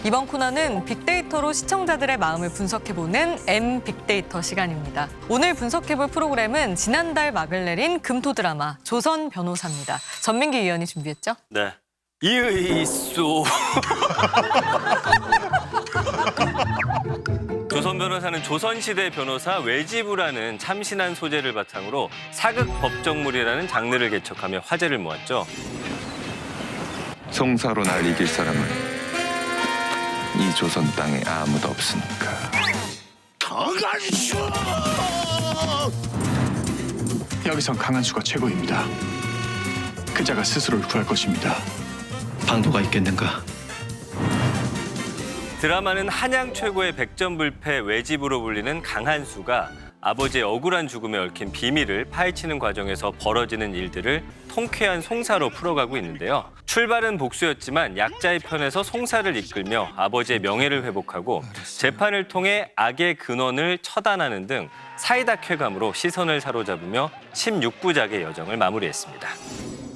이번 코너는 빅데이터로 시청자들의 마음을 분석해보는 M 빅데이터 시간입니다. 오늘 분석해볼 프로그램은 지난달 막을 내린 금토 드라마 조선 변호사입니다. 전민기 위원이 준비했죠? 네. 이의소. 조선 변호사는 조선시대 변호사 외지부라는 참신한 소재를 바탕으로 사극 법정물이라는 장르를 개척하며 화제를 모았죠. 송사로 날 이길 사람은 이 조선 땅에 아무도 없으니까. 강한수! 여기선 강한수가 최고입니다. 그자가 스스로를 구할 것입니다. 방도가 있겠는가? 드라마는 한양 최고의 백전불패 외지부로 불리는 강한수가 아버지의 억울한 죽음에 얽힌 비밀을 파헤치는 과정에서 벌어지는 일들을 통쾌한 송사로 풀어가고 있는데요. 출발은 복수였지만 약자의 편에서 송사를 이끌며 아버지의 명예를 회복하고 재판을 통해 악의 근원을 처단하는 등 사이다 쾌감으로 시선을 사로잡으며 16부작의 여정을 마무리했습니다.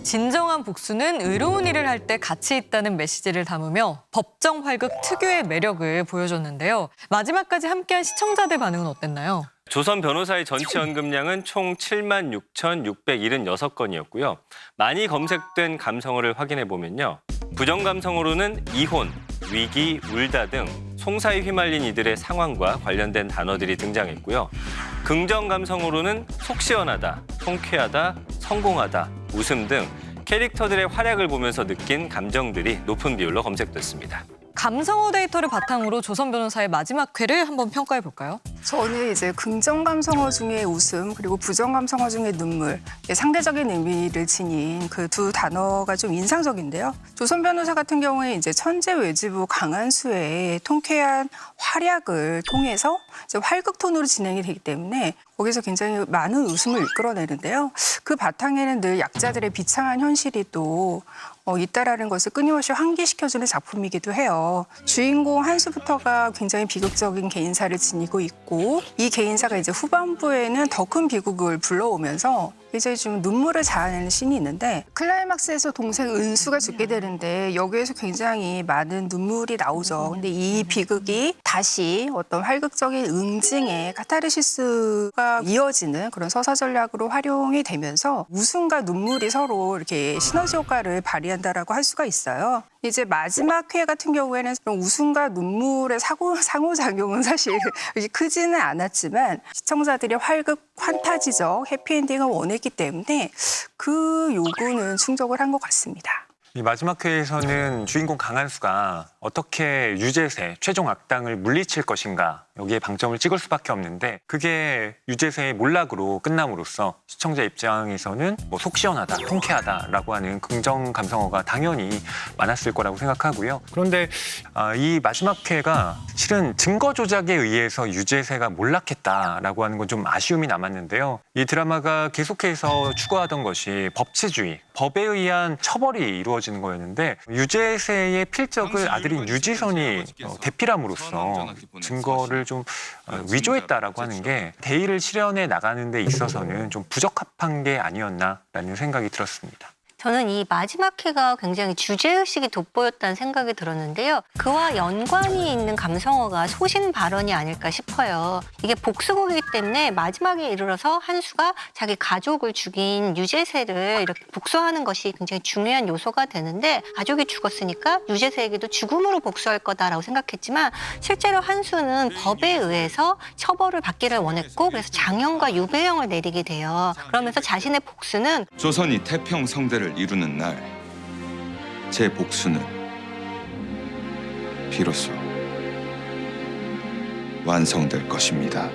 진정한 복수는 의로운 일을 할 때 가치 있다는 메시지를 담으며 법정 활극 특유의 매력을 보여줬는데요. 마지막까지 함께한 시청자들 반응은 어땠나요? 조선 변호사의 전체 언급량은 총 76,676건이었고요. 많이 검색된 감성어를 확인해 보면요. 부정 감성어로는 이혼, 위기, 울다 등 송사에 휘말린 이들의 상황과 관련된 단어들이 등장했고요. 긍정 감성어로는 속 시원하다, 통쾌하다, 성공하다, 웃음 등 캐릭터들의 활약을 보면서 느낀 감정들이 높은 비율로 검색됐습니다. 감성어 데이터를 바탕으로 조선 변호사의 마지막 회를 한번 평가해 볼까요? 저는 이제 긍정 감성어 중에 웃음 그리고 부정 감성어 중에 눈물 상대적인 의미를 지닌 그 두 단어가 좀 인상적인데요. 조선 변호사 같은 경우에 이제 천재 외지부 강한수의 통쾌한 활약을 통해서 이제 활극 톤으로 진행이 되기 때문에 거기서 굉장히 많은 웃음을 이끌어내는데요. 그 바탕에는 늘 약자들의 비참한 현실이 또 있다라는 것을 끊임없이 환기시켜주는 작품이기도 해요. 주인공 한수부터가 굉장히 비극적인 개인사를 지니고 있고 이 개인사가 이제 후반부에는 더 큰 비극을 불러오면서 이제 좀 눈물을 자아내는 씬이 있는데 클라이막스에서 동생 은수가 죽게 되는데 여기에서 굉장히 많은 눈물이 나오죠. 근데 이 비극이 다시 어떤 활극적인 응징의 카타르시스가 이어지는 그런 서사 전략으로 활용이 되면서 웃음과 눈물이 서로 이렇게 시너지 효과를 발휘한다라고 할 수가 있어요. 이제 마지막 회 같은 경우에는 웃음과 눈물의 상호작용은 사실 크지는 않았지만 시청자들이 활극 환타지적 해피엔딩을 원했기 때문에 그 요구는 충족을 한 것 같습니다. 이 마지막 회에서는 주인공 강한수가 어떻게 유재세, 최종 악당을 물리칠 것인가 여기에 방점을 찍을 수밖에 없는데 그게 유재세의 몰락으로 끝남으로써 시청자 입장에서는 속 시원하다, 통쾌하다라고 하는 긍정 감성어가 당연히 많았을 거라고 생각하고요. 그런데 이 마지막 회가 실은 증거 조작에 의해서 유재세가 몰락했다라고 하는 건 좀 아쉬움이 남았는데요. 이 드라마가 계속해서 추구하던 것이 법치주의, 법에 의한 처벌이 이루어지는 거였는데 유재세의 필적을 아들인 유지선이 대필함으로써 증거를 좀 위조했다라고 하는 게 대의를 실현해 나가는 데 있어서는 좀 부적합한 게 아니었나라는 생각이 들었습니다. 저는 이 마지막 회가 굉장히 주제의식이 돋보였다는 생각이 들었는데요. 그와 연관이 있는 감성어가 소신 발언이 아닐까 싶어요. 이게 복수극이기 때문에 마지막에 이르러서 한수가 자기 가족을 죽인 유재세를 이렇게 복수하는 것이 굉장히 중요한 요소가 되는데 가족이 죽었으니까 유재세에게도 죽음으로 복수할 거다라고 생각했지만 실제로 한수는 법에 의해서 처벌을 받기를 원했고 그래서 장형과 유배형을 내리게 돼요. 그러면서 자신의 복수는 조선이 태평성대를 이루는 날, 제 복수는 비로소 완성될 것입니다.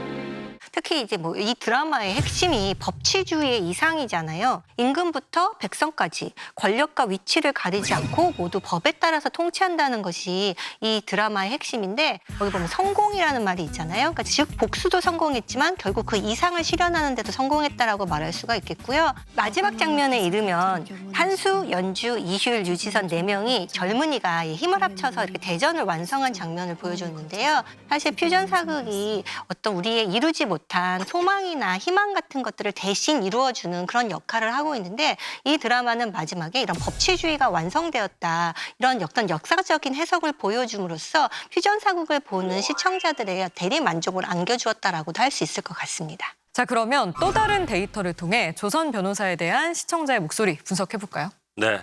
특히 이제 이 드라마의 핵심이 법치주의의 이상이잖아요. 임금부터 백성까지 권력과 위치를 가리지 않고 모두 법에 따라서 통치한다는 것이 이 드라마의 핵심인데 여기 보면 성공이라는 말이 있잖아요. 그러니까 즉 복수도 성공했지만 결국 그 이상을 실현하는 데도 성공했다라고 말할 수가 있겠고요. 마지막 장면에 이르면 한수, 연주, 이휴일, 유지선 4명이 젊은이가 힘을 합쳐서 이렇게 대전을 완성한 장면을 보여줬는데요. 사실 퓨전 사극이 어떤 우리의 이루지 못한 듯한 소망이나 희망 같은 것들을 대신 이루어주는 그런 역할을 하고 있는데 이 드라마는 마지막에 이런 법치주의가 완성되었다. 이런 어떤 역사적인 해석을 보여줌으로써 퓨전 사국을 보는 시청자들의 대리 만족을 안겨주었다라고도 할 수 있을 것 같습니다. 자, 그러면 또 다른 데이터를 통해 조선 변호사에 대한 시청자의 목소리 분석해볼까요? 네,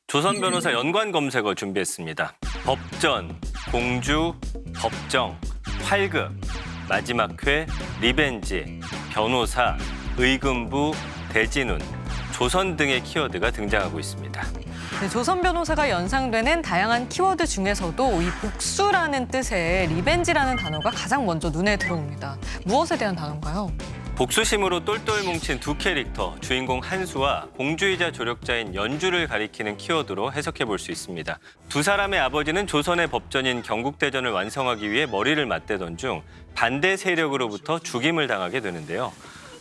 조선 변호사 연관 검색어 준비했습니다. 법전, 공주, 법정, 활급, 마지막 회, 리벤지, 변호사, 의금부, 대진운, 조선 등의 키워드가 등장하고 있습니다. 네, 조선 변호사가 연상되는 다양한 키워드 중에서도 이 복수라는 뜻의 리벤지라는 단어가 가장 먼저 눈에 들어옵니다. 무엇에 대한 단어인가요? 복수심으로 똘똘 뭉친 두 캐릭터, 주인공 한수와 공주이자 조력자인 연주를 가리키는 키워드로 해석해 볼 수 있습니다. 두 사람의 아버지는 조선의 법전인 경국대전을 완성하기 위해 머리를 맞대던 중 반대 세력으로부터 죽임을 당하게 되는데요.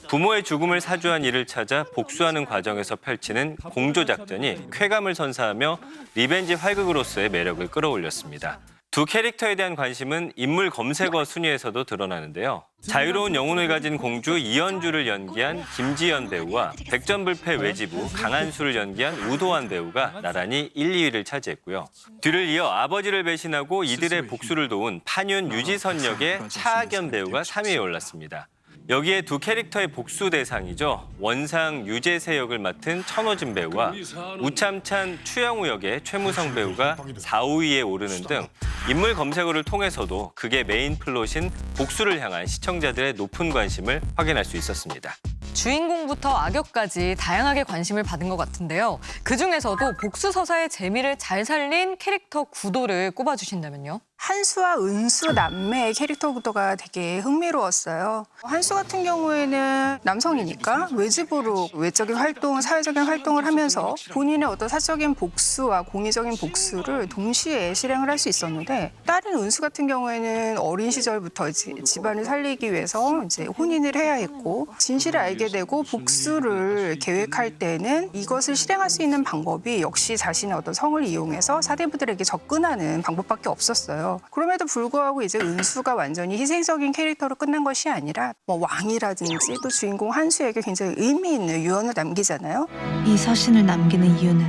부모의 죽음을 사주한 이를 찾아 복수하는 과정에서 펼치는 공조작전이 쾌감을 선사하며 리벤지 활극으로서의 매력을 끌어올렸습니다. 두 캐릭터에 대한 관심은 인물 검색어 순위에서도 드러나는데요. 자유로운 영혼을 가진 공주 이연주를 연기한 김지연 배우와 백전불패 외지부 강한수를 연기한 우도환 배우가 나란히 1, 2위를 차지했고요. 뒤를 이어 아버지를 배신하고 이들의 복수를 도운 판윤 유지선 역의 차학연 배우가 3위에 올랐습니다. 여기에 두 캐릭터의 복수 대상이죠. 원상 유재세 역을 맡은 천호진 배우와 우참찬 추영우 역의 최무성 배우가 4, 5위에 오르는 등 인물 검색어를 통해서도 그게 메인 플롯인 복수를 향한 시청자들의 높은 관심을 확인할 수 있었습니다. 주인공부터 악역까지 다양하게 관심을 받은 것 같은데요. 그중에서도 복수 서사의 재미를 잘 살린 캐릭터 구도를 꼽아주신다면요? 한수와 은수 남매의 캐릭터 구도가 되게 흥미로웠어요. 한수 같은 경우에는 남성이니까 외집으로 외적인 활동, 사회적인 활동을 하면서 본인의 어떤 사적인 복수와 공의적인 복수를 동시에 실행을 할 수 있었는데, 딸인 은수 같은 경우에는 어린 시절부터 이제 집안을 살리기 위해서 이제 혼인을 해야 했고, 진실을 알게 되고 복수를 계획할 때는 이것을 실행할 수 있는 방법이 역시 자신의 어떤 성을 이용해서 사대부들에게 접근하는 방법밖에 없었어요. 그럼에도 불구하고 이제 은수가 완전히 희생적인 캐릭터로 끝난 것이 아니라 뭐 왕이라든지 또 주인공 한수에게 굉장히 의미 있는 유언을 남기잖아요. 이 서신을 남기는 이유는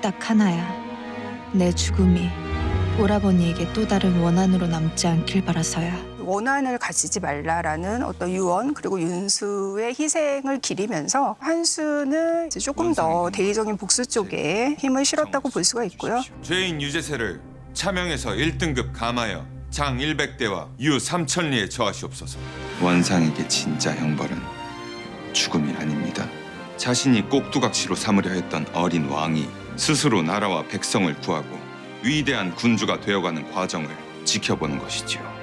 딱 하나야. 내 죽음이 오라버니에게 또 다른 원한으로 남지 않길 바라서야. 원한을 가지지 말라라는 어떤 유언, 그리고 윤수의 희생을 기리면서 한수는 이제 조금 더 대의적인 복수 쪽에 힘을 실었다고 볼 수가 있고요. 죄인 유재세를 차명에서 1등급 감하여 장 100대와 유 3000리에 처하시옵소서. 원상에게 진짜 형벌은 죽음이 아닙니다. 자신이 꼭두각시로 삼으려 했던 어린 왕이 스스로 나라와 백성을 구하고 위대한 군주가 되어가는 과정을 지켜보는 것이지요.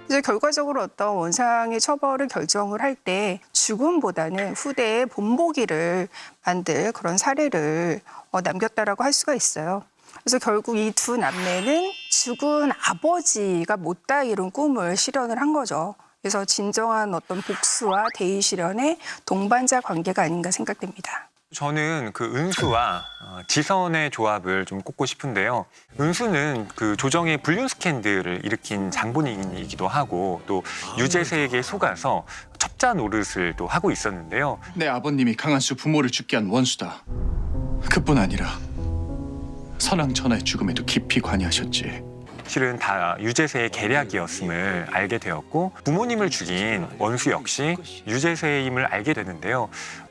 이제 결과적으로 어떤 원상의 처벌을 결정을 할 때 죽음보다는 후대에 본보기를 만들 그런 사례를 남겼다라고 할 수가 있어요. 그래서 결국 이 두 남매는 죽은 아버지가 못다 이룬 꿈을 실현을 한 거죠. 그래서 진정한 어떤 복수와 대의 실현의 동반자 관계가 아닌가 생각됩니다. 저는 그 은수와 지선의 조합을 좀 꼽고 싶은데요. 은수는 그 조정의 불륜 스캔들을 일으킨 장본인이기도 하고 또 유재세에게 속아서 첩자 노릇을 또 하고 있었는데요. 내 아버님이 강한수 부모를 죽게 한 원수다. 그뿐 아니라 선왕 전하의 죽음에도 깊이 관여하셨지. 실은 다 유재세의 계략이었음을 알게 되었고 부모님을 죽인 원수 역시 유재세의 힘을 알게 되는데요.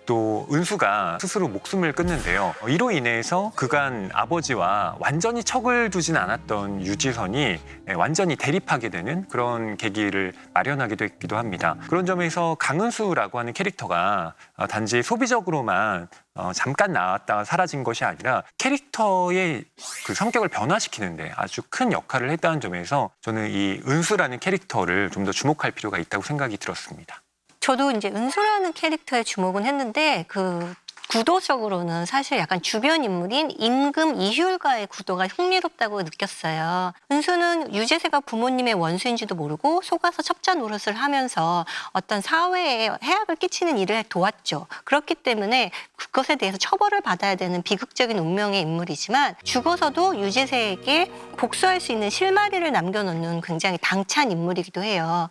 또 은수가 스스로 목숨을 끊는데요. 이로 인해서 그간 아버지와 완전히 척을 두진 않았던 유지선이 완전히 대립하게 되는 그런 계기를 마련하게 됐기도 합니다. 그런 점에서 강은수라고 하는 캐릭터가 단지 소비적으로만 잠깐 나왔다가 사라진 것이 아니라 캐릭터의 그 성격을 변화시키는데 아주 큰 역할을 했다는 점에서 저는 이 은수라는 캐릭터를 좀 더 주목할 필요가 있다고 생각이 들었습니다. 저도 이제 은수라는 캐릭터에 주목은 했는데 그 구도적으로는 사실 약간 주변 인물인 임금 이휴일과의 구도가 흥미롭다고 느꼈어요. 은수는 유재세가 부모님의 원수인지도 모르고 속아서 첩자 노릇을 하면서 어떤 사회에 해악을 끼치는 일을 도왔죠. 그렇기 때문에 그것에 대해서 처벌을 받아야 되는 비극적인 운명의 인물이지만 죽어서도 유재세에게 복수할 수 있는 실마리를 남겨놓는 굉장히 당찬 인물이기도 해요.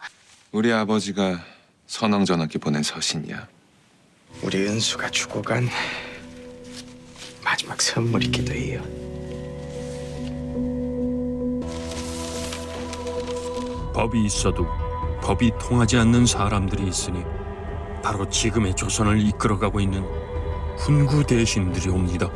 우리 아버지가 선왕 전하께 보낸 서신이야. 우리 은수가 주고 간 마지막 선물이기도 해요. 법이 있어도 법이 통하지 않는 사람들이 있으니 바로 지금의 조선을 이끌어가고 있는 훈구 대신들이 옵니다.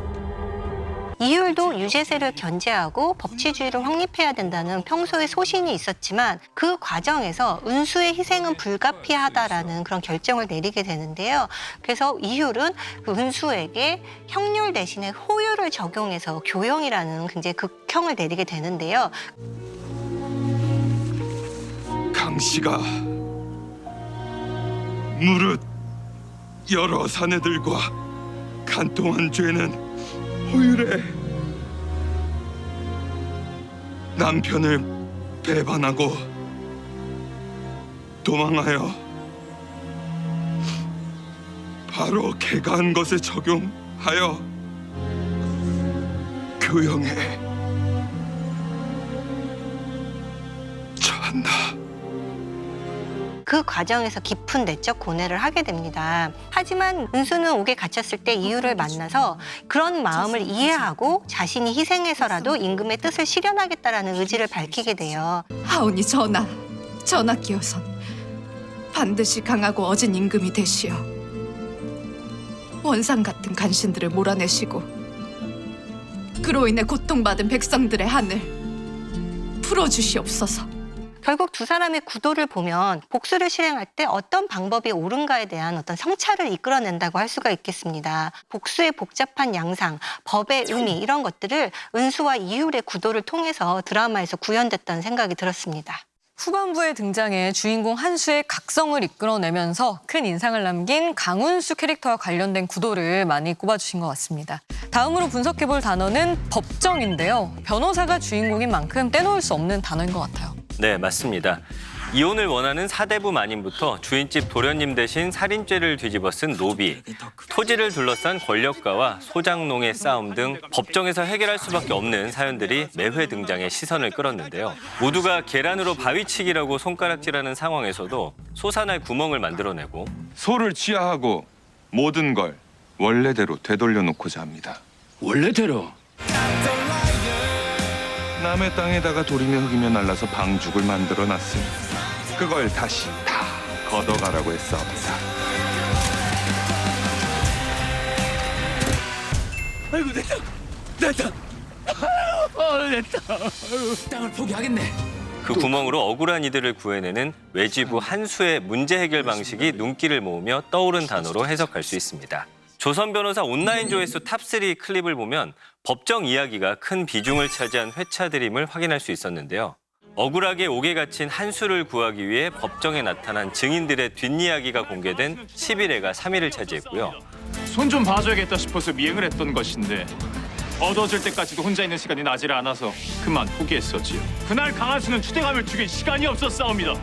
이율도 유제세를 견제하고 법치주의를 확립해야 된다는 평소의 소신이 있었지만 그 과정에서 은수의 희생은 불가피하다라는 그런 결정을 내리게 되는데요. 그래서 이율은 그 은수에게 형률 대신에 호율을 적용해서 교형이라는 굉장히 극형을 내리게 되는데요. 강씨가 무릇 여러 사내들과 간통한 죄는 호율에 남편을 배반하고 도망하여 바로 걔가 한 것을 적용하여 교형에 처한다. 그 과정에서 깊은 내적 고뇌를 하게 됩니다. 하지만 은수는 옥에 갇혔을 때 이유를 만나서 그런 마음을 이해하고 자신이 희생해서라도 임금의 뜻을 실현하겠다라는 의지를 밝히게 돼요. 하오니 전하께서는 반드시 강하고 어진 임금이 되시어 원상 같은 간신들을 몰아내시고 그로 인해 고통받은 백성들의 한을 풀어주시옵소서. 결국 두 사람의 구도를 보면 복수를 실행할 때 어떤 방법이 옳은가에 대한 어떤 성찰을 이끌어낸다고 할 수가 있겠습니다. 복수의 복잡한 양상, 법의 의미 이런 것들을 은수와 이율의 구도를 통해서 드라마에서 구현됐다는 생각이 들었습니다. 후반부에 등장해 주인공 한수의 각성을 이끌어내면서 큰 인상을 남긴 강운수 캐릭터와 관련된 구도를 많이 꼽아주신 것 같습니다. 다음으로 분석해볼 단어는 법정인데요. 변호사가 주인공인 만큼 떼놓을 수 없는 단어인 것 같아요. 네, 맞습니다. 이혼을 원하는 사대부 마님부터 주인집 도련님 대신 살인죄를 뒤집어 쓴 노비, 토지를 둘러싼 권력가와 소장농의 싸움 등 법정에서 해결할 수밖에 없는 사연들이 매회 등장해 시선을 끌었는데요. 모두가 계란으로 바위치기라고 손가락질하는 상황에서도 솟아날 구멍을 만들어내고 소를 취하하고 모든 걸 원래대로 되돌려 놓고자 합니다. 원래대로 남의 땅에다가 돌이며 흙이며 날라서 방죽을 만들어 놨으니 그걸 다시 다 걷어가라고 했사옵니다. 아이고 내 땅. 내 땅. 땅을 포기하겠네. 그 구멍으로 억울한 이들을 구해내는 외지부 한수의 문제 해결 방식이 눈길을 모으며 떠오른 단어로 해석할 수 있습니다. 조선 변호사 온라인 조회수 탑3 클립을 보면 법정 이야기가 큰 비중을 차지한 회차들임을 확인할 수 있었는데요. 억울하게 옥에 갇힌 한수를 구하기 위해 법정에 나타난 증인들의 뒷이야기가 공개된 11회가 3위를 차지했고요. 손 좀 봐줘야겠다 싶어서 미행을 했던 것인데 얻어질 때까지도 혼자 있는 시간이 나질 않아서 그만 포기했었지요. 그날 강한수는 추대감을 죽일 시간이 없었사옵니다.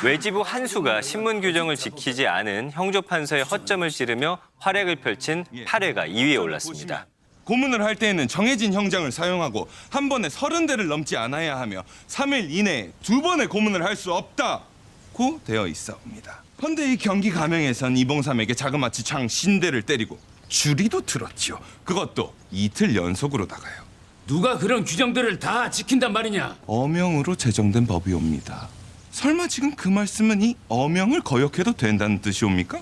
외지부 한수가 신문 규정을 지키지 않은 형조판서의 허점을 찌르며 활약을 펼친 8회가 2위에 올랐습니다. 고문을 할 때에는 정해진 형장을 사용하고 한 번에 30대를 넘지 않아야 하며 3일 이내에 2번의 고문을 할 수 없다고 되어 있사옵니다. 헌데 이 경기 가명에선 이봉삼에게 자그마치 창 50대를 때리고 주리도 들었지요. 그것도 이틀 연속으로다가요. 누가 그런 규정들을 다 지킨단 말이냐? 어명으로 제정된 법이옵니다. 설마 지금 그 말씀은 이 어명을 거역해도 된다는 뜻이옵니까?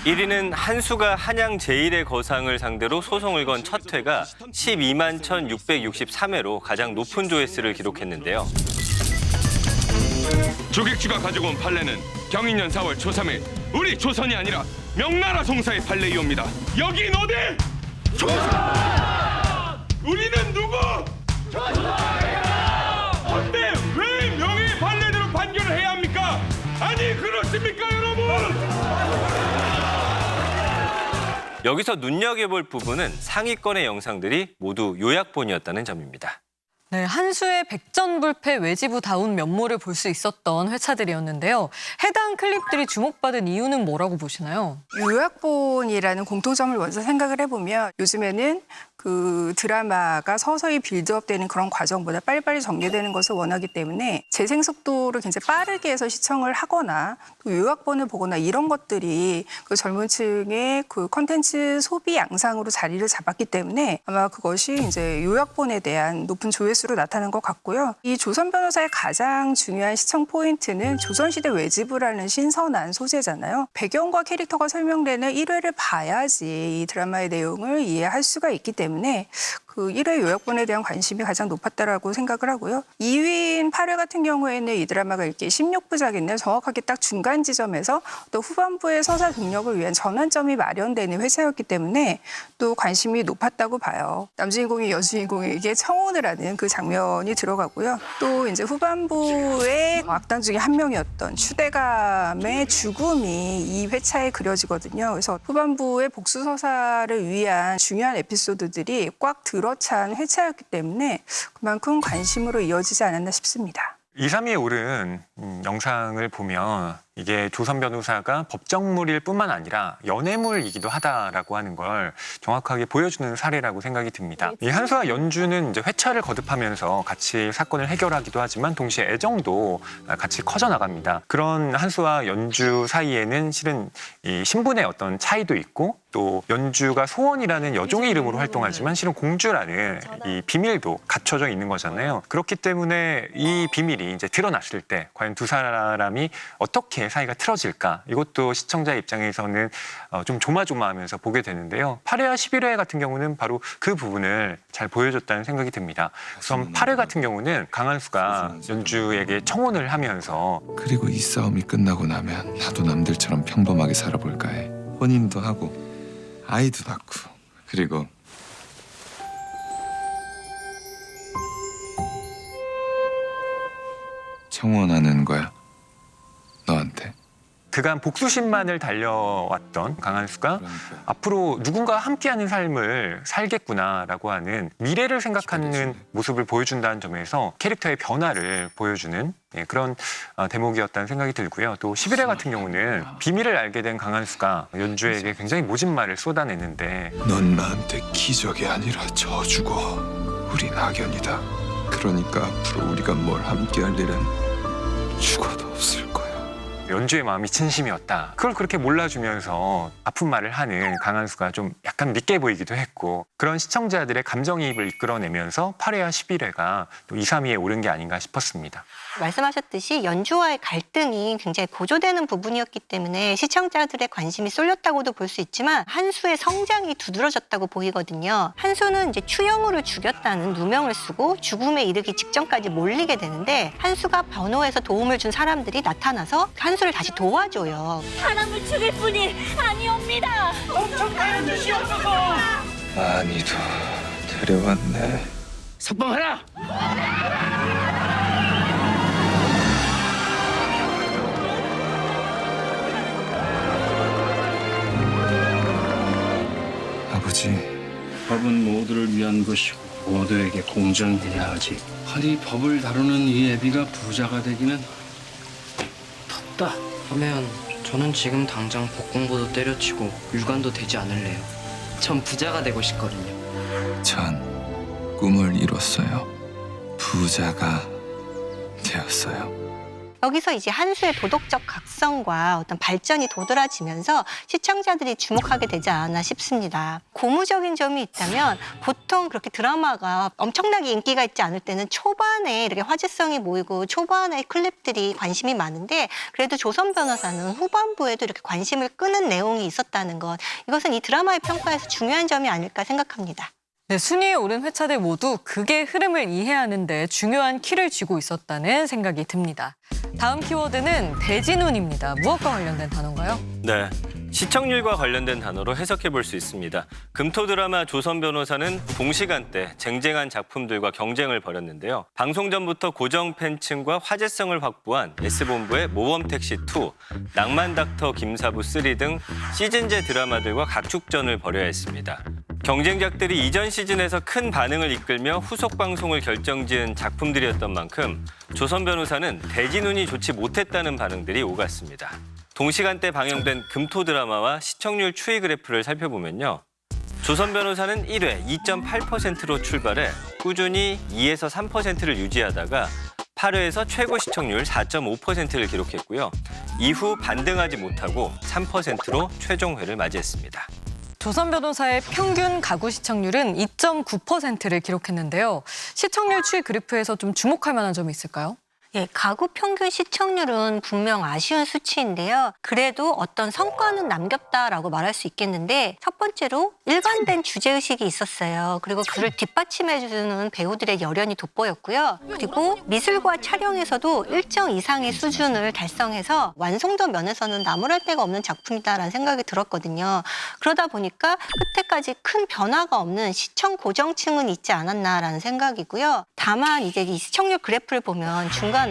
1위는 한수가 한양 제1의 거상을 상대로 소송을 건 첫 회가 12만 1,663회로 가장 높은 조회수를 기록했는데요. 조객주가 가지고 온 판례는 경인년 4월 초 3일 우리 조선이 아니라 명나라 송사의 판례이옵니다. 여긴 어디? 조선! 우리는 누구? 조선이야! 근데 왜 명예의 판례대로 판결을 해야 합니까? 아니 그렇습니까 여러분? 여기서 눈여겨볼 부분은 상위권의 영상들이 모두 요약본이었다는 점입니다. 네, 한수의 백전불패 외지부다운 면모를 볼 수 있었던 회차들이었는데요. 해당 클립들이 주목받은 이유는 뭐라고 보시나요? 요약본이라는 공통점을 먼저 생각을 해보면 요즘에는 그 드라마가 서서히 빌드업되는 그런 과정보다 빨리빨리 전개되는 것을 원하기 때문에 재생 속도를 굉장히 빠르게 해서 시청을 하거나 또 요약본을 보거나 이런 것들이 그 젊은 층의 그 콘텐츠 소비 양상으로 자리를 잡았기 때문에 아마 그것이 이제 요약본에 대한 높은 조회수로 나타난 것 같고요. 이 조선 변호사의 가장 중요한 시청 포인트는 조선시대 외지부라는 신선한 소재잖아요. 배경과 캐릭터가 설명되는 1회를 봐야지 이 드라마의 내용을 이해할 수가 있기 때문에 그 1회 요약본에 대한 관심이 가장 높았다라고 생각을 하고요. 2위인 8회 같은 경우에는 이 드라마가 이렇게 16부작인데 정확하게 딱 중간 지점에서 또 후반부의 서사 동력을 위한 전환점이 마련되는 회차였기 때문에 또 관심이 높았다고 봐요. 남주인공이 여주인공에게 청혼을 하는 그 장면이 들어가고요. 또 이제 후반부의 악당 중에 한 명이었던 추대감의 죽음이 이 회차에 그려지거든요. 그래서 후반부의 복수 서사를 위한 중요한 에피소드들이 꽉 들어찬 회차였기 때문에 그만큼 관심으로 이어지지 않았나 싶습니다. 2, 3위에 오른 영상을 보면 이게 조선 변호사가 법정물일 뿐만 아니라 연애물이기도 하다라고 하는 걸 정확하게 보여주는 사례라고 생각이 듭니다. 이 한수와 연주는 이제 회차를 거듭하면서 같이 사건을 해결하기도 하지만 동시에 애정도 같이 커져 나갑니다. 그런 한수와 연주 사이에는 실은 이 신분의 어떤 차이도 있고 또 연주가 소원이라는 여종의 이름으로 활동하지만 실은 공주라는 이 비밀도 갖춰져 있는 거잖아요. 그렇기 때문에 이 비밀이 이제 드러났을 때 과연 두 사람이 어떻게 사이가 틀어질까? 이것도 시청자 입장에서는 좀 조마조마하면서 보게 되는데요. 8회와 11회 같은 경우는 바로 그 부분을 잘 보여줬다는 생각이 듭니다. 우선 8회 같은 경우는 강한수가 연주에게 청혼을 하면서 그리고 이 싸움이 끝나고 나면 나도 남들처럼 평범하게 살아볼까 해. 혼인도 하고 아이도 낳고 그리고 청혼하는 거야. 너한테. 그간 복수심만을 달려왔던 강한수가 앞으로 누군가와 함께하는 삶을 살겠구나라고 하는 미래를 생각하는 모습을 보여준다는 점에서 캐릭터의 변화를 보여주는 그런 대목이었다는 생각이 들고요. 또 11회 같은 경우는 비밀을 알게 된 강한수가 연주에게 굉장히 모진 말을 쏟아냈는데 넌 나한테 기적이 아니라 저주고 우린 악연이다. 그러니까 앞으로 우리가 뭘 함께할 일은 죽어도 없을 거야. 연주의 마음이 진심이었다. 그걸 그렇게 몰라주면서 아픈 말을 하는 강한수가 좀 약간 밉게 보이기도 했고 그런 시청자들의 감정이입을 이끌어내면서 8회와 11회가 또 2, 3위에 오른 게 아닌가 싶었습니다. 말씀하셨듯이 연주와의 갈등이 굉장히 고조되는 부분이었기 때문에 시청자들의 관심이 쏠렸다고도 볼 수 있지만 한수의 성장이 두드러졌다고 보이거든요. 한수는 이제 추영우를 죽였다는 누명을 쓰고 죽음에 이르기 직전까지 몰리게 되는데 한수가 변호해서 도움을 준 사람들이 나타나서 한수를 다시 도와줘요. 사람을 죽일 뿐이 아니옵니다. 엄청 달려주시옵소서. 많이도 데려왔네. 석방하라! 아버지. 법은 모두를 위한 것이고 모두에게 공정해야 하지. 하리 법을 다루는 이 애비가 부자가 되기는 덥다. 그러면 저는 지금 당장 복공보도 때려치고 일관도 되지 않을래요. 전 부자가 되고 싶거든요. 전 꿈을 이뤘어요. 부자가 되었어요. 여기서 이제 한수의 도덕적 각성과 어떤 발전이 도드라지면서 시청자들이 주목하게 되지 않았나 싶습니다. 고무적인 점이 있다면 보통 그렇게 드라마가 엄청나게 인기가 있지 않을 때는 초반에 이렇게 화제성이 모이고 초반에 클립들이 관심이 많은데 그래도 조선 변호사는 후반부에도 이렇게 관심을 끄는 내용이 있었다는 것. 이것은 이 드라마의 평가에서 중요한 점이 아닐까 생각합니다. 네, 순위에 오른 회차들 모두 극의 흐름을 이해하는 데 중요한 키를 쥐고 있었다는 생각이 듭니다. 다음 키워드는 대진운입니다. 무엇과 관련된 단어인가요? 네, 시청률과 관련된 단어로 해석해 볼 수 있습니다. 금토 드라마 조선 변호사는 동시간대 쟁쟁한 작품들과 경쟁을 벌였는데요. 방송 전부터 고정 팬층과 화제성을 확보한 S본부의 모범택시2, 낭만닥터 김사부 3 등 시즌제 드라마들과 각축전을 벌여야 했습니다. 경쟁작들이 이전 시즌에서 큰 반응을 이끌며 후속 방송을 결정지은 작품들이었던 만큼 조선 변호사는 대진운이 좋지 못했다는 반응들이 오갔습니다. 동시간대 방영된 금토 드라마와 시청률 추이 그래프를 살펴보면요. 조선 변호사는 1회 2.8%로 출발해 꾸준히 2에서 3%를 유지하다가 8회에서 최고 시청률 4.5%를 기록했고요. 이후 반등하지 못하고 3%로 최종회를 맞이했습니다. 조선 변호사의 평균 가구 시청률은 2.9%를 기록했는데요. 시청률 추이 그래프에서 좀 주목할 만한 점이 있을까요? 예, 가구 평균 시청률은 분명 아쉬운 수치인데요. 그래도 어떤 성과는 남겼다라고 말할 수 있겠는데 첫 번째로 일관된 주제의식이 있었어요. 그리고 그를 뒷받침해주는 배우들의 열연이 돋보였고요. 그리고 미술과 촬영에서도 일정 이상의 수준을 달성해서 완성도 면에서는 나무랄 데가 없는 작품이다라는 생각이 들었거든요. 그러다 보니까 끝에까지 큰 변화가 없는 시청 고정층은 있지 않았나라는 생각이고요. 다만 이제 이 시청률 그래프를 보면 중간에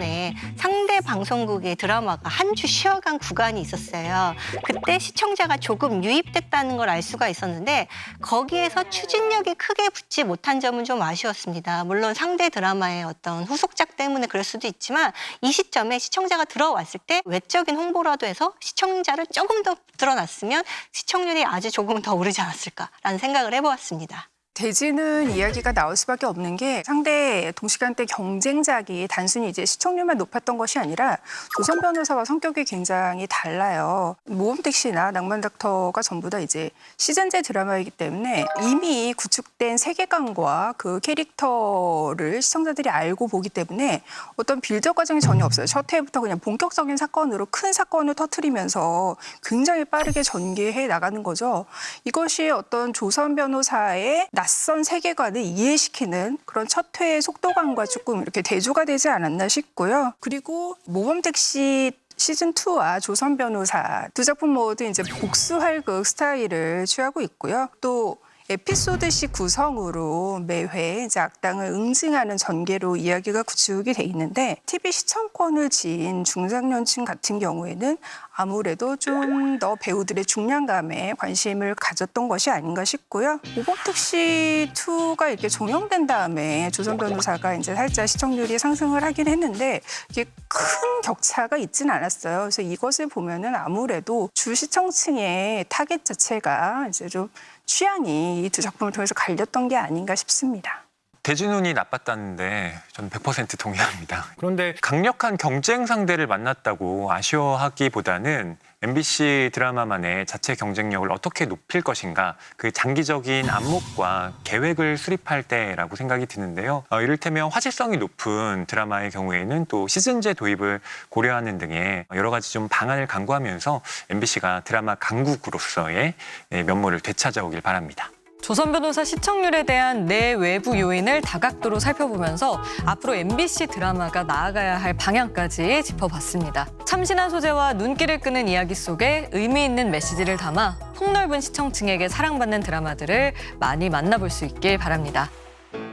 상대 방송국의 드라마가 한 주 쉬어간 구간이 있었어요. 그때 시청자가 조금 유입됐다는 걸 알 수가 있었는데 거기에서 추진력이 크게 붙지 못한 점은 좀 아쉬웠습니다. 물론 상대 드라마의 어떤 후속작 때문에 그럴 수도 있지만 이 시점에 시청자가 들어왔을 때 외적인 홍보라도 해서 시청자를 조금 더 드러났으면 시청률이 아주 조금 더 오르지 않았을까라는 생각을 해보았습니다. 대진은 이야기가 나올 수밖에 없는 게 상대 동시간대 경쟁작이 단순히 이제 시청률만 높았던 것이 아니라 조선 변호사와 성격이 굉장히 달라요. 모험택시나 낭만닥터가 전부 다 이제 시즌제 드라마이기 때문에 이미 구축된 세계관과 그 캐릭터를 시청자들이 알고 보기 때문에 어떤 빌드업 과정이 전혀 없어요. 첫 회부터 그냥 본격적인 사건으로 큰 사건을 터뜨리면서 굉장히 빠르게 전개해 나가는 거죠. 이것이 어떤 조선 변호사의 낯선 세계관을 이해시키는 그런 첫 회의 속도감과 조금 이렇게 대조가 되지 않았나 싶고요. 그리고 모범택시 시즌2와 조선 변호사 두 작품 모두 이제 복수활극 스타일을 취하고 있고요. 또 에피소드식 구성으로 매회 이제 악당을 응징하는 전개로 이야기가 구축이 돼 있는데 TV 시청권을 지인 중장년층 같은 경우에는 아무래도 좀 더 배우들의 중량감에 관심을 가졌던 것이 아닌가 싶고요. 모범특시2가 이렇게 종영된 다음에 조선 변호사가 이제 살짝 시청률이 상승을 하긴 했는데 이게 큰 격차가 있지는 않았어요. 그래서 이것을 보면은 아무래도 주 시청층의 타겟 자체가 이제 좀 취향이 이 두 작품을 통해서 갈렸던 게 아닌가 싶습니다. 대진운이 나빴다는데 저는 100% 동의합니다. 그런데 강력한 경쟁 상대를 만났다고 아쉬워하기보다는 MBC 드라마만의 자체 경쟁력을 어떻게 높일 것인가 그 장기적인 안목과 계획을 수립할 때라고 생각이 드는데요. 이를테면 화제성이 높은 드라마의 경우에는 또 시즌제 도입을 고려하는 등의 여러 가지 좀 방안을 강구하면서 MBC가 드라마 강국으로서의 면모를 되찾아오길 바랍니다. 조선 변호사 시청률에 대한 내외부 요인을 다각도로 살펴보면서 앞으로 MBC 드라마가 나아가야 할 방향까지 짚어봤습니다. 참신한 소재와 눈길을 끄는 이야기 속에 의미 있는 메시지를 담아 폭넓은 시청층에게 사랑받는 드라마들을 많이 만나볼 수 있길 바랍니다.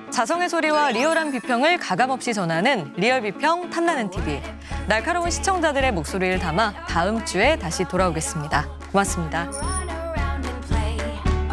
자성의 소리와 리얼한 비평을 가감없이 전하는 리얼 비평 탐나는 TV. 날카로운 시청자들의 목소리를 담아 다음 주에 다시 돌아오겠습니다. 고맙습니다.